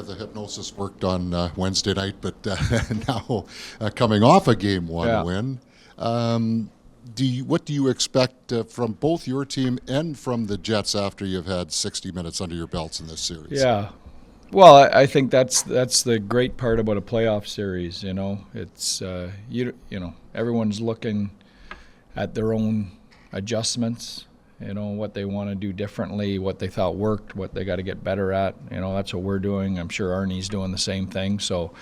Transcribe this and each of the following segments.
the hypnosis worked on Wednesday night, but now coming off a Game 1 win, what do you expect from both your team and from the Jets after you've had 60 minutes under your belts in this series? Yeah. Well, I think that's the great part about a playoff series. It's everyone's looking at their own adjustments. What they want to do differently, what they thought worked, what they got to get better at. That's what we're doing. I'm sure Arnie's doing the same thing. So,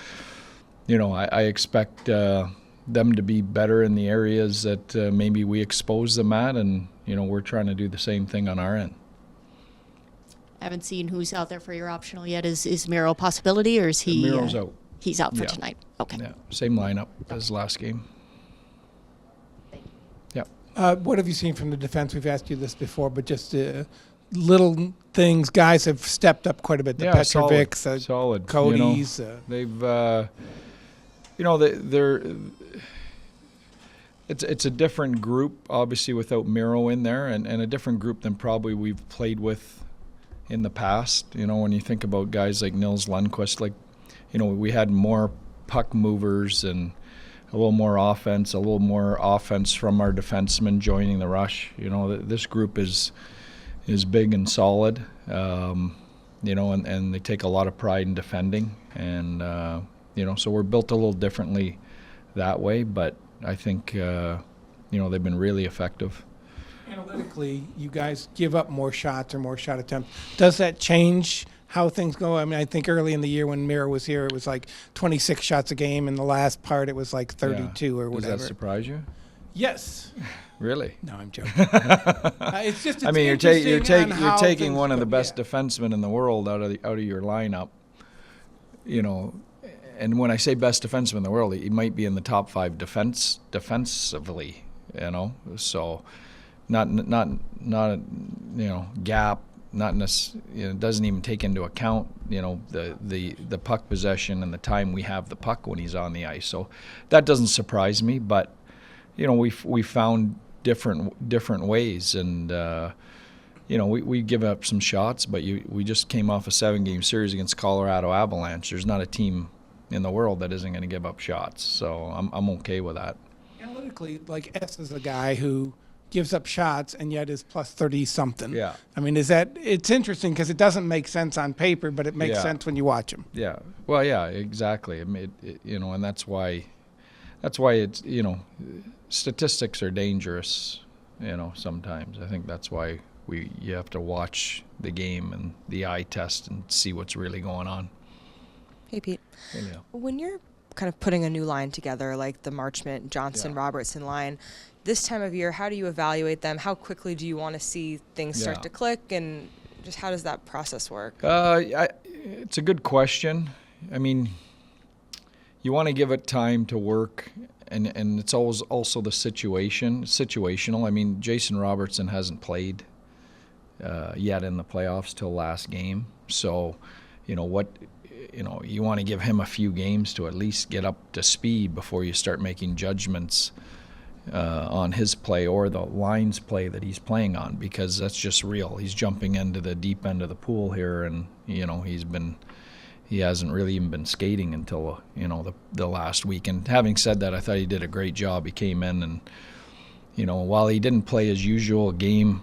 I expect them to be better in the areas that maybe we expose them at, and we're trying to do the same thing on our end. I haven't seen who's out there for your optional yet. Is Miro a possibility, or is he? Miro's out. He's out for tonight. Okay. Yeah, same lineup as last game. What have you seen from the defense? We've asked you this before, but just little things. Guys have stepped up quite a bit. The Petrovics, solid. Cody's. They've, It's a different group, obviously, without Miro in there, and a different group than probably we've played with in the past. When you think about guys like Nils Lundqvist, we had more puck movers and a little more offense from our defensemen joining the rush. This group is big and solid, and they take a lot of pride in defending. And, so we're built a little differently that way, but I think, they've been really effective. Analytically, you guys give up more shots or more shot attempts. Does that change how things go? I mean, I think early in the year when Miro was here, it was like 26 shots a game. In the last part, it was like 32 or whatever. Does that surprise you? Yes. Really? No, I'm joking. It's just. I mean, you're taking one of the best defensemen in the world out of your lineup. And when I say best defenseman in the world, he might be in the top 5 defensively. So not gap. Not necessarily, doesn't even take into account, the puck possession and the time we have the puck when he's on the ice. So that doesn't surprise me. But we found different ways, and we give up some shots. But we just came off a 7-game series against Colorado Avalanche. There's not a team in the world that isn't going to give up shots. So I'm okay with that. Analytically, S is a guy who gives up shots and yet is plus 30-something. Yeah. I mean, it's interesting because it doesn't make sense on paper, but it makes sense when you watch him. Yeah. Well, yeah, exactly. I mean, and that's why it's, statistics are dangerous, sometimes. I think that's why you have to watch the game and the eye test and see what's really going on. Hey, Pete. Hey, Neil. When you're kind of putting a new line together, like the Marchment, Johnson, Robertson line, this time of year, how do you evaluate them? How quickly do you want to see things start to click, and just how does that process work? It's a good question. I mean, you want to give it time to work, and it's always also the situational. I mean, Jason Robertson hasn't played yet in the playoffs till last game, so you want to give him a few games to at least get up to speed before you start making judgments on his play or the line's play that he's playing on, because that's just real. He's jumping into the deep end of the pool here, and he hasn't really even been skating until the last week. And having said that, I thought he did a great job. He came in and while he didn't play his usual game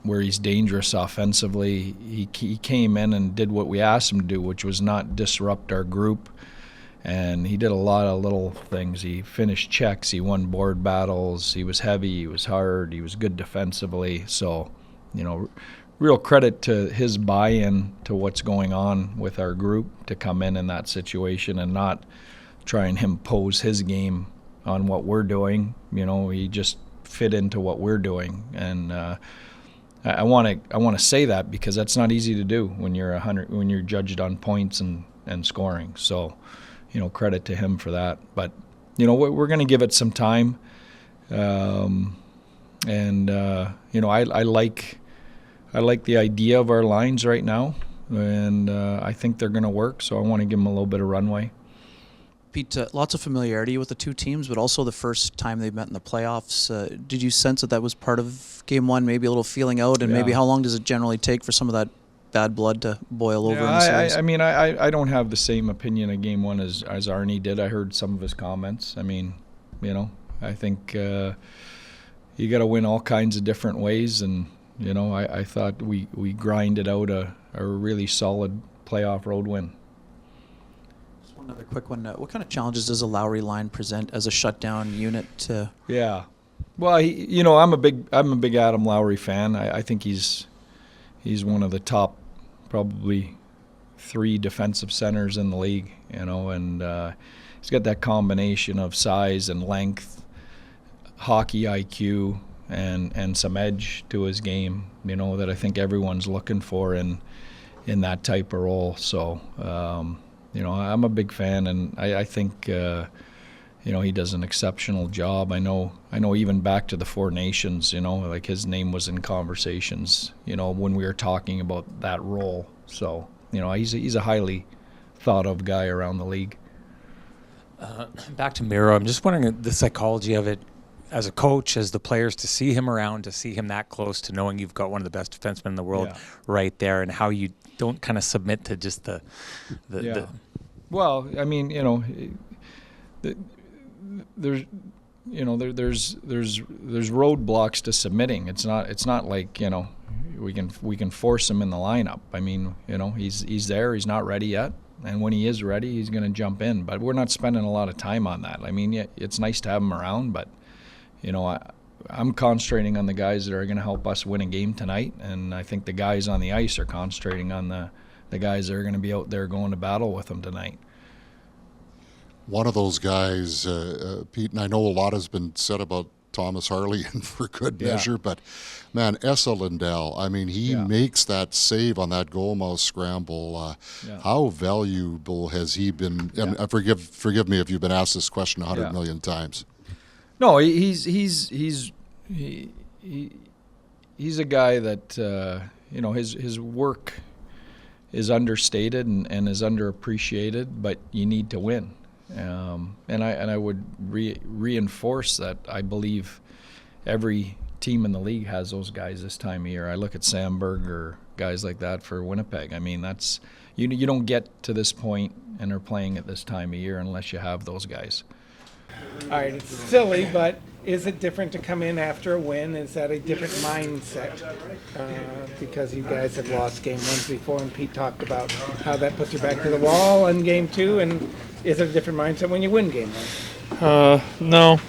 where he's dangerous offensively, he came in and did what we asked him to do, which was not disrupt our group. And he did a lot of little things. He finished checks. He won board battles. He was heavy. He was hard. He was good defensively. So, real credit to his buy-in to what's going on with our group to come in that situation and not try and impose his game on what we're doing. He just fit into what we're doing. And I want to say that because that's not easy to do when you're judged on points and scoring. So, credit to him for that. But, we're going to give it some time. I like the idea of our lines right now, and I think they're going to work, so I want to give them a little bit of runway. Pete, lots of familiarity with the two teams, but also the first time they met in the playoffs. Did you sense that was part of Game 1, maybe a little feeling out, and maybe how long does it generally take for some of that bad blood to boil over Yeah, in the series. I mean, I don't have the same opinion of Game 1 as Arnie did. I heard some of his comments. I mean, I think you got to win all kinds of different ways, and I thought we grinded out a really solid playoff road win. Just one other quick one. What kind of challenges does a Lowry line present as a shutdown unit? Yeah, well, I'm a big Adam Lowry fan. I think he's one of the top, probably 3 defensive centers in the league. And he's got that combination of size and length, hockey IQ, and some edge to his game, that I think everyone's looking for in that type of role. So, I'm a big fan, and I think, he does an exceptional job. I know even back to the Four Nations, like his name was in conversations, when we were talking about that role. So, he's a highly thought of guy around the league. Back to Miro, I'm just wondering the psychology of it as a coach, as the players, to see him around, to see him that close, to knowing you've got one of the best defensemen in the world right there, and how you don't kind of submit to just the Well, I mean, there's roadblocks to submitting. It's not like we can force him in the lineup. I mean, he's there. He's not ready yet, and when he is ready, he's going to jump in. But we're not spending a lot of time on that. I mean, yeah, it's nice to have him around, but I'm concentrating on the guys that are going to help us win a game tonight, and I think the guys on the ice are concentrating on the guys that are going to be out there going to battle with them tonight. One of those guys, Pete, and I know a lot has been said about Thomas Harley, and for good measure, but man, Esa Lindell, I mean, he makes that save on that goal mouth scramble. How valuable has he been? And forgive me if you've been asked this question 100 million times. No, he's a guy that his work is understated and is underappreciated, but you need to win. And I would reinforce that. I believe every team in the league has those guys this time of year. I look at Sandberg or guys like that for Winnipeg. I mean, that's you don't get to this point and are playing at this time of year unless you have those guys. All right, it's silly, but is it different to come in after a win? Is that a different mindset? Because you guys have lost game 1 before, and Pete talked about how that puts your back to the wall in game 2, and is it a different mindset when you win game 1? No.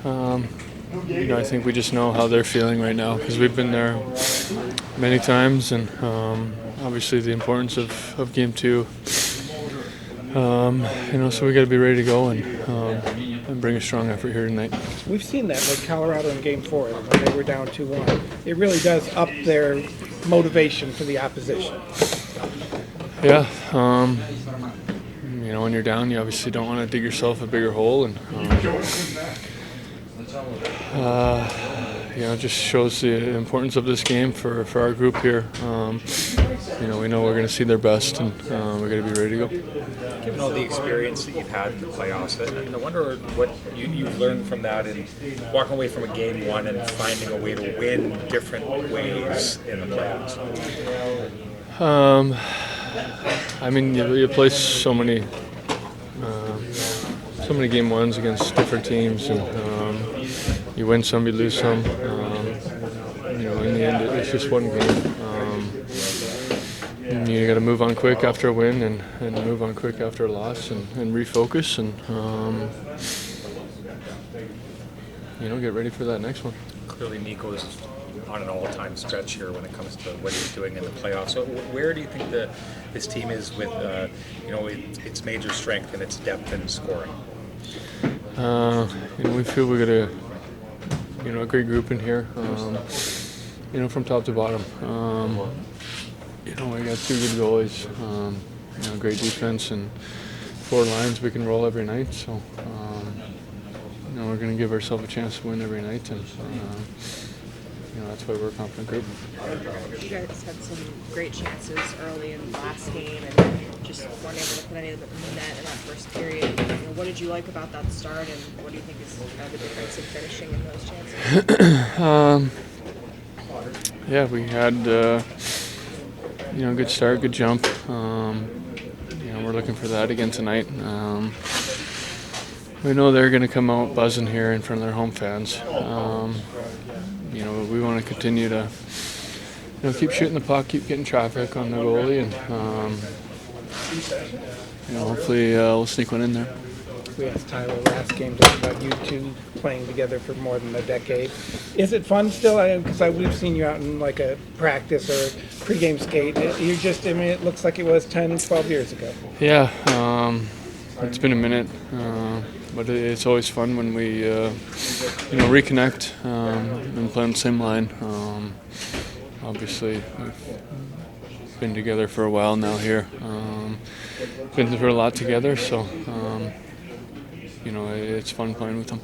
I think we just know how they're feeling right now because we've been there many times, and obviously the importance of game 2. So we got to be ready to go and bring a strong effort here tonight. We've seen that with Colorado in Game 4 when they were down 2-1. It really does up their motivation for the opposition. Yeah. When you're down, you obviously don't want to dig yourself a bigger hole, and it just shows the importance of this game for our group here. We know we're going to see their best, and we're going to be ready to go. Given all the experience that you've had in the playoffs, I wonder what you've learned from that and walking away from a game 1 and finding a way to win different ways in the playoffs. You play so many game 1s against different teams, and you win some, you lose some. In the end, it's just one game. You got to move on quick after a win, and move on quick after a loss, and refocus, and get ready for that next one. Clearly, Nico's on an all-time stretch here when it comes to what he's doing in the playoffs. So, where do you think this team is with its major strength and its depth in scoring? We feel we got a great group in here. From top to bottom. We got 2 good goalies, great defense, and 4 lines we can roll every night. So, we're going to give ourselves a chance to win every night, and that's why we're a confident group. You guys had some great chances early in the last game, and just weren't able to put any of them in the net in that first period. What did you like about that start, and what do you think is the difference in finishing in those chances? We had good start, good jump. We're looking for that again tonight. We know they're going to come out buzzing here in front of their home fans. We want to continue to keep shooting the puck, keep getting traffic on the goalie, and hopefully we'll sneak one in there. We asked Tyler last game just about you two playing together for more than a decade. Is it fun still? Because we've seen you out in like a practice or a pregame skate. It looks like it was 10, 12 years ago. Yeah, it's been a minute, but it's always fun when we, reconnect and play on the same line. Obviously, we've been together for a while now here. Been through a lot together, so it's fun playing with him.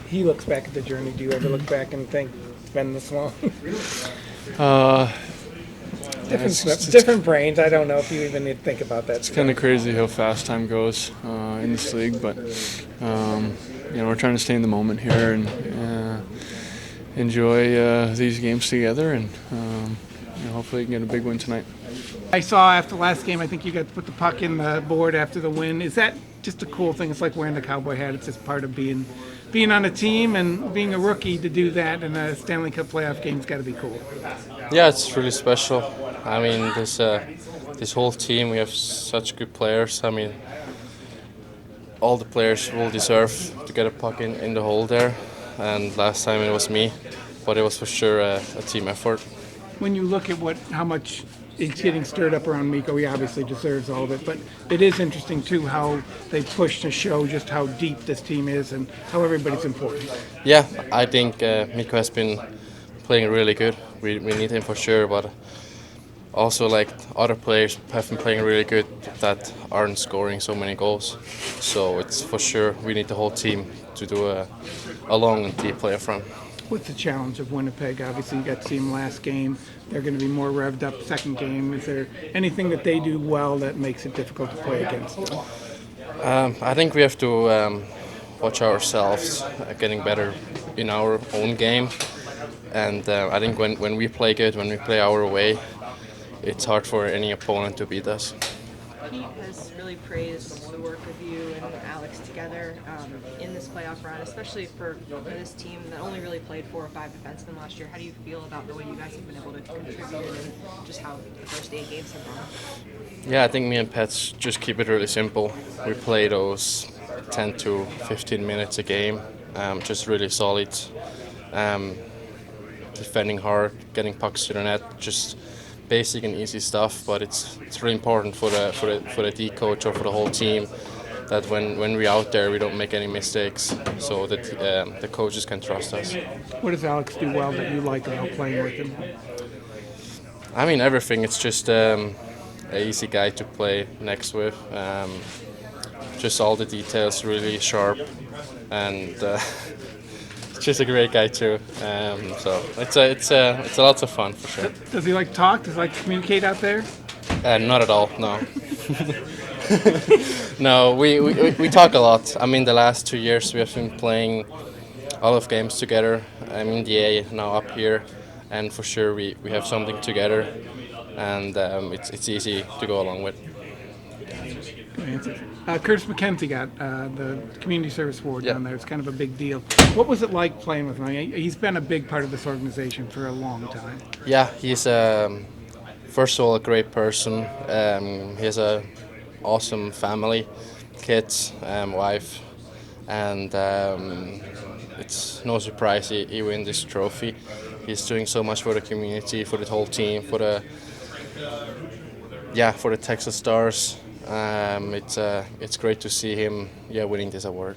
He looks back at the journey. Do you ever look back and think it's been this long? Different brains. I don't know if you even need to think about that. It's kind of crazy how fast time goes in this league, but we're trying to stay in the moment here and enjoy these games together, and hopefully get a big win tonight. I saw after the last game, I think you got to put the puck in the board after the win. Is that just a cool thing? It's like wearing the cowboy hat. It's just part of being on a team and being a rookie. To do that in a Stanley Cup playoff game's got to be cool. Yeah, it's really special. I mean, this whole team, we have such good players. I mean, all the players will deserve to get a puck in the hole there. And last time it was me, but it was for sure a team effort. When you look at how much it's getting stirred up around Mikko, he obviously deserves all of it, but it is interesting too how they push to show just how deep this team is and how everybody's important. Yeah, I think Mikko has been playing really good. We need him for sure, but also like other players have been playing really good that aren't scoring so many goals. So it's for sure we need the whole team to do a long and deep playoff run. What's the challenge of Winnipeg? Obviously, you got to see them last game. They're going to be more revved up second game. Is there anything that they do well that makes it difficult to play against them? I think we have to watch ourselves getting better in our own game. And I think when we play good, when we play our way, it's hard for any opponent to beat us. Pete has really praised the work of you and Alex together in this playoff run, especially for this team that only really played 4 or 5 defensemen last year. How do you feel about the way you guys have been able to contribute and just how the first 8 games have gone? Yeah, I think me and Pets just keep it really simple. We play those 10 to 15 minutes a game, just really solid, defending hard, getting pucks to the net, just basic and easy stuff, but it's really important for the D coach or for the whole team that when we're out there we don't make any mistakes, so that the coaches can trust us. What does Alex do well that you like about playing with him? I mean everything. It's just an easy guy to play next with. Just all the details really sharp, and just a great guy too. So it's a lot of fun for sure. Does he like to talk? Does he like to communicate out there? Not at all. No. No, we talk a lot. I mean, the last 2 years we have been playing a lot of games together. I'm in the A now up here, and for sure we have something together, and it's easy to go along with. Curtis McKenzie got the Community Service Award down there. It's kind of a big deal. What was it like playing with him? I mean, he's been a big part of this organization for a long time. Yeah, he's first of all a great person. He has a awesome family, kids, wife, and it's no surprise he won this trophy. He's doing so much for the community, for the whole team, for the Texas Stars. It's great to see him winning this award.